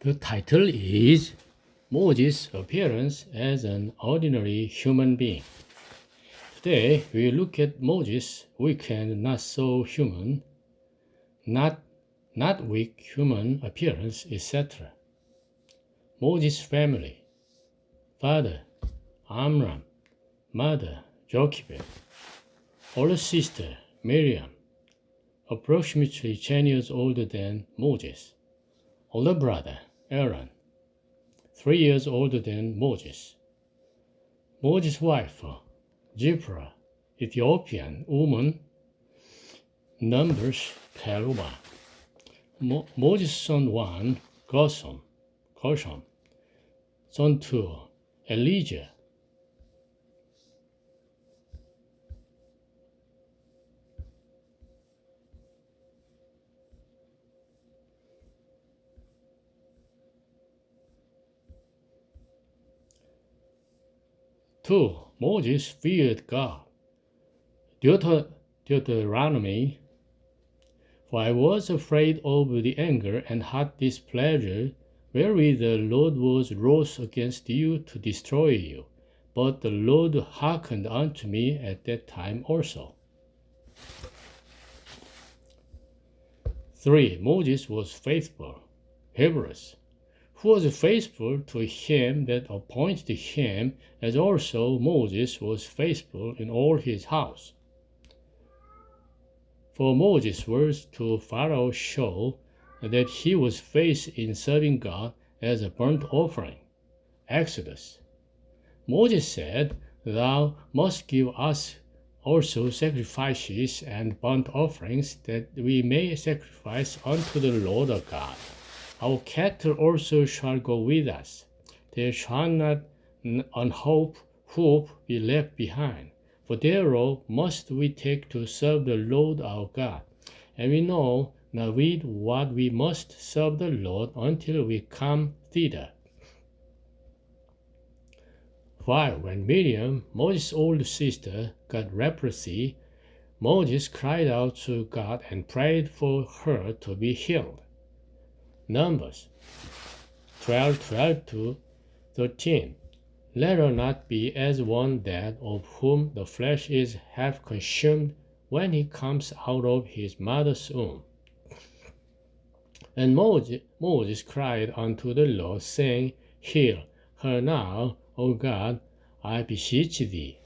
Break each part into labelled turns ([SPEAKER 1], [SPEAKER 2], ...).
[SPEAKER 1] The title is Moses' Appearance as an Ordinary Human Being. Today we look at Moses' weak and not so human, not weak human appearance, etc. Moses' family: father Amram, mother Jochebed, older sister Miriam, approximately 10 years older than Moses, older brother Aaron, 3 years older than Moses. Moses' wife, Zipporah, Ethiopian woman, Numbers 12. Moses' son 1, Gershom, son 2, Elijah. Two, Moses feared God. Deuteronomy: For I was afraid of the anger and hot displeasure wherewith the Lord was wroth against you to destroy you. But the Lord hearkened unto me at that time also. 3. Moses was faithful. Hebrews: Who was faithful to him that appointed him, as also Moses was faithful in all his house. For Moses' words to Pharao show that he was faithful in serving God as a burnt offering. Exodus: Moses said, Thou must give us also sacrifices and burnt offerings, that we may sacrifice unto the Lord our God. Our cattle also shall go with us. There shall not an hoof be left behind. For thereof must we take to serve the Lord our God. And we know not with what we must serve the Lord until we come thither. 5. When Miriam, Moses' older sister, got leprosy, Moses cried out to God and prayed for her to be healed. Numbers 12:12-13. Let her not be as one dead, of whom the flesh is half consumed when he comes out of his mother's womb. And Moses cried unto the Lord, saying, Heal her now, O God, I beseech thee.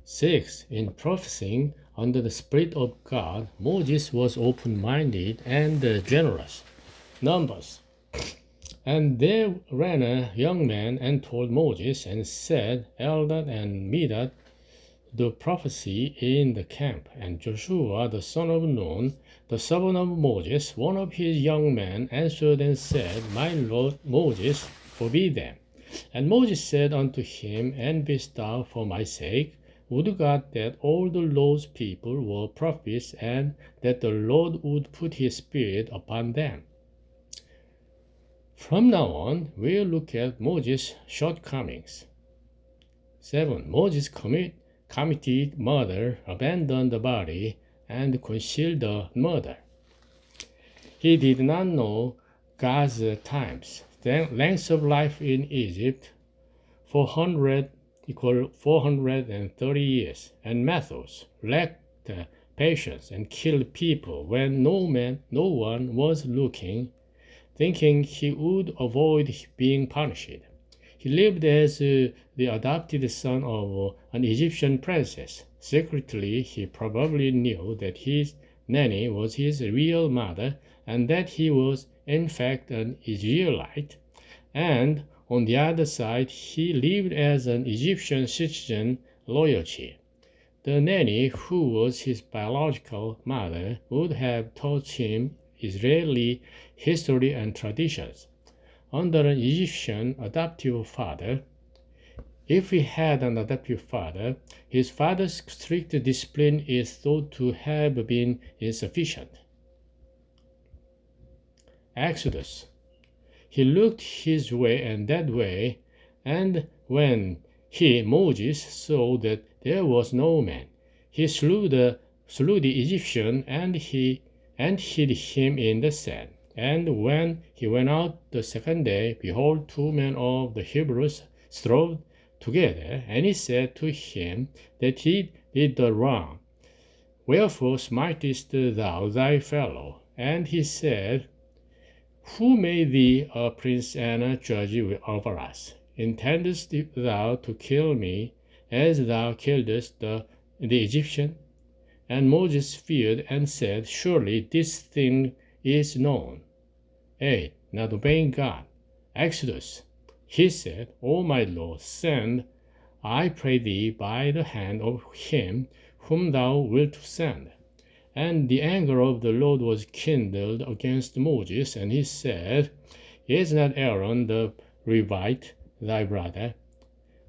[SPEAKER 1] Six. In prophesying under the Spirit of God, Moses was open-minded and generous. Numbers: And there ran a young man and told Moses, and said, Eldad and Medad do prophecy in the camp. And Joshua the son of Nun, the servant of Moses, one of his young men, answered and said, My lord Moses, forbid them. And Moses said unto him, Enviest thou for my sake? Would God that all the Lord's people were prophets, and that the Lord would put his spirit upon them. From now on, we'll look at Moses' shortcomings. 7. Moses committed murder, abandoned the body, and concealed the murder. He did not know God's times. The length of life in Egypt, 430 years, and methods, lacked patience, and killed people when no one was looking, thinking he would avoid being punished. He lived as the adopted son of an Egyptian princess. Secretly, he probably knew that his nanny was his real mother, and that he was in fact an Israelite. And on the other side, he lived as an Egyptian citizen loyalty. The nanny, who was his biological mother, would have taught him Israeli history and traditions. Under an Egyptian adoptive father, if he had an adoptive father, his father's strict discipline is thought to have been insufficient. Exodus: He looked his way and that way, and when he, Moses, saw that there was no man, he slew the Egyptian and hid him in the sand. And when he went out the second day, behold, 2 men of the Hebrews strove together, and he said to him that he did the wrong. Wherefore smitest thou thy fellow? And he said, Who made thee a prince and a judge over us? Intendest thou to kill me, as thou killedst the Egyptian? And Moses feared and said, Surely this thing is known. 8. Not obeying God. Exodus. He said, O my Lord, send, I pray thee, by the hand of him whom thou wilt send. And the anger of the Lord was kindled against Moses, and he said, Is not Aaron the Levite thy brother?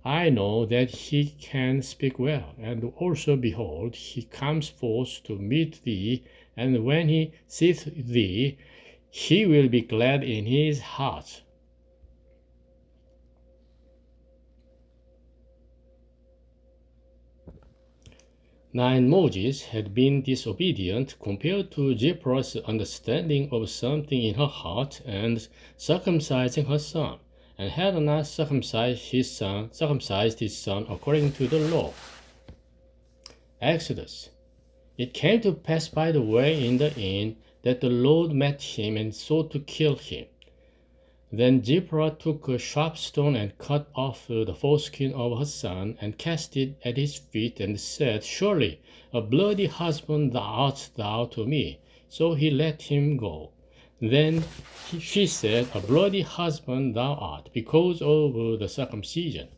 [SPEAKER 1] I know that he can speak well, and also, behold, he comes forth to meet thee, and when he seeth thee, he will be glad in his heart. Now Moses had been disobedient compared to Zipporah's understanding of something in her heart and circumcising her son, and had not circumcised his son according to the law. Exodus. It came to pass by the way in the inn that the Lord met him and sought to kill him. Then Zipporah took a sharp stone and cut off the foreskin of her son and cast it at his feet and said, Surely a bloody husband art thou to me. So he let him go. Then she said, A bloody husband thou art, because of the circumcision.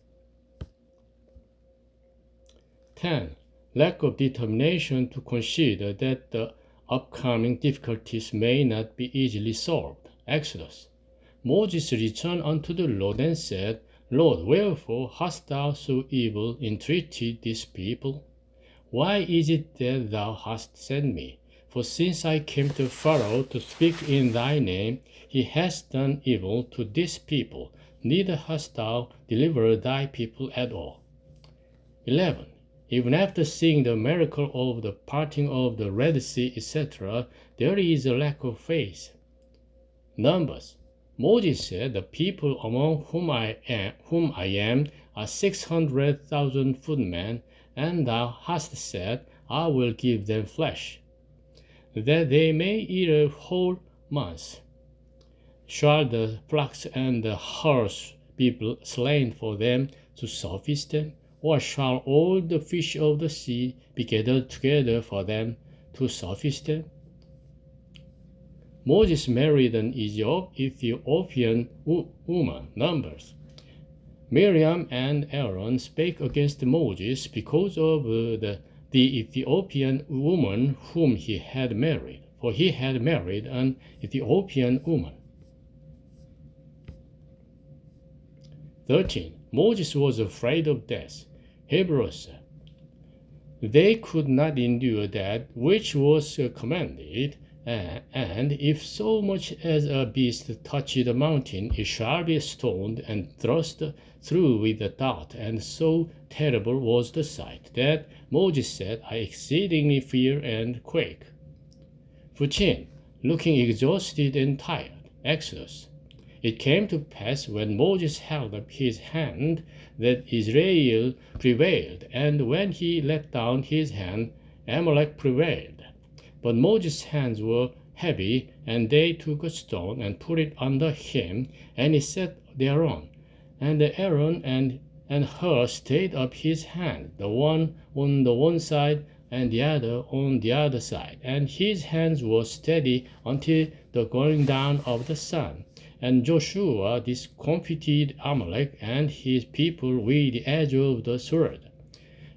[SPEAKER 1] 10. Lack of determination to consider that the upcoming difficulties may not be easily solved. Exodus. Moses returned unto the Lord and said, Lord, wherefore hast thou so evil entreated this people? Why is it that thou hast sent me? For since I came to Pharaoh to speak in thy name, he has done evil to this people, neither hast thou delivered thy people at all. 11. Even after seeing the miracle of the parting of the Red Sea, etc., there is a lack of faith. Numbers. Moses said, The people among whom I am are 600,000 footmen, and thou hast said, I will give them flesh, that they may eat a whole month. Shall the flocks and the herds be slain for them to suffice them? Or shall all the fish of the sea be gathered together for them to suffice them? Moses married an Ethiopian woman. Numbers. Miriam and Aaron spake against Moses because of the Ethiopian woman whom he had married, for he had married an Ethiopian woman. 13. Moses was afraid of death. Hebrews. They could not endure that which was commanded, and if so much as a beast touch the mountain, it shall be stoned and thrust through with a dart. And so terrible was the sight, that Moses said, I exceedingly fear and quake. 14. Looking exhausted and tired. Exodus. It came to pass when Moses held up his hand that Israel prevailed, and when he let down his hand, Amalek prevailed. But Moses' hands were heavy, and they took a stone and put it under him, and he sat thereon. And Aaron and Hur stayed up his hand, the one on the one side and the other on the other side. And his hands were steady until the going down of the sun. And Joshua discomfited Amalek and his people with the edge of the sword.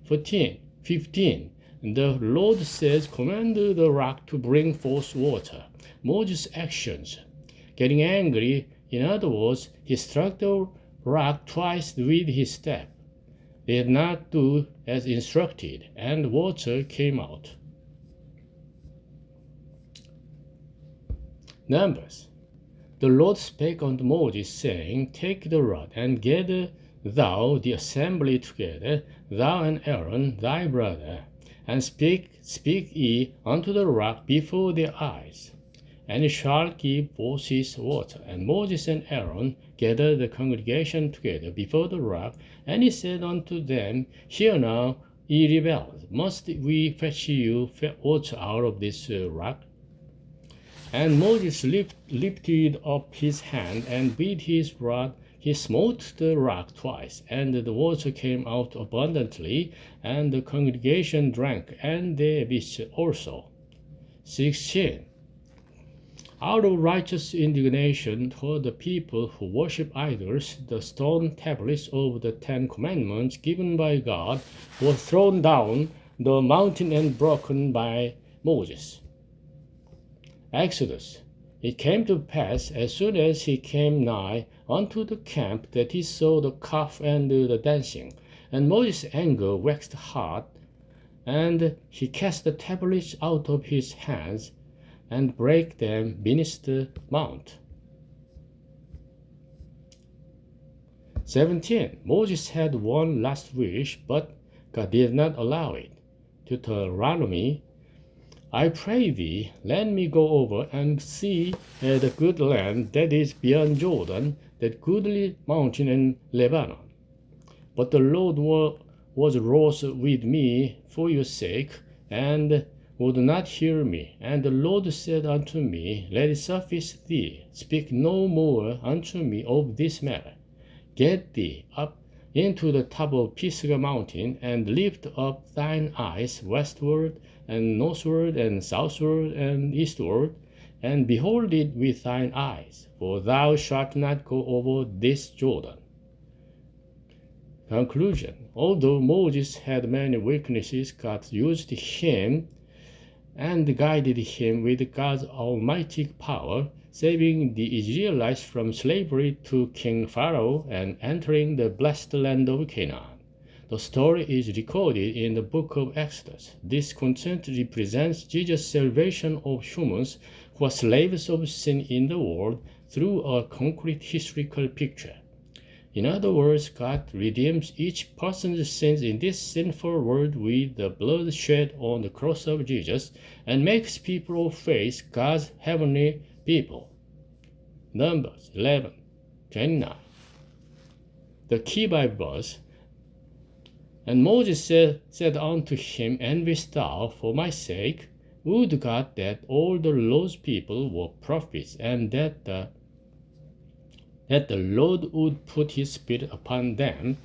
[SPEAKER 1] 15. The Lord says, Command the rock to bring forth water. Moses' actions. Getting angry, in other words, he struck the rock twice with his staff. They did not do as instructed, and water came out. Numbers. The Lord spake unto Moses, saying, Take the rod, and gather thou the assembly together, thou and Aaron thy brother, and speak ye unto the rock before their eyes, and it shall give forth his water. And Moses and Aaron gathered the congregation together before the rock, and he said unto them, Hear now, ye rebels, must we fetch you water out of this rock? And Moses lifted up his hand, and with his rod he smote the rock twice, and the water came out abundantly, and the congregation drank, and their beasts also. 16. Out of righteous indignation toward the people who worship idols, the stone tablets of the Ten Commandments given by God were thrown down the mountain and broken by Moses. Exodus. It came to pass, as soon as he came nigh unto the camp, that he saw the calf and the dancing. And Moses' anger waxed hot, and he cast the tablets out of his hands, and brake them beneath the mount. 17. Moses had one last wish, but God did not allow it. Deuteronomy. I pray thee, let me go over and see the good land that is beyond Jordan, that goodly mountain in Lebanon. But the Lord was wroth with me for your sake, and would not hear me. And the Lord said unto me, Let it suffice thee, speak no more unto me of this matter. Get thee up into the top of Pisgah mountain, and lift up thine eyes westward, and northward, and southward, and eastward, and behold it with thine eyes, for thou shalt not go over this Jordan. Conclusion. Although Moses had many weaknesses, God used him and guided him with God's almighty power, saving the Israelites from slavery to King Pharao and entering the blessed land of Canaan. The story is recorded in the book of Exodus. This content represents Jesus' salvation of humans who are slaves of sin in the world through a concrete historical picture. In other words, God redeems each person's sins in this sinful world with the blood shed on the cross of Jesus, and makes people of faith God's heavenly people. Numbers 11:29. The key Bible verse. And Moses said unto him, Enviest thou for my sake? Would God that all the Lord's people were prophets, and that the Lord would put his spirit upon them.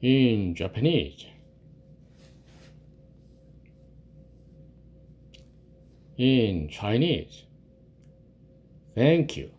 [SPEAKER 1] In Japanese. In Chinese. Thank you.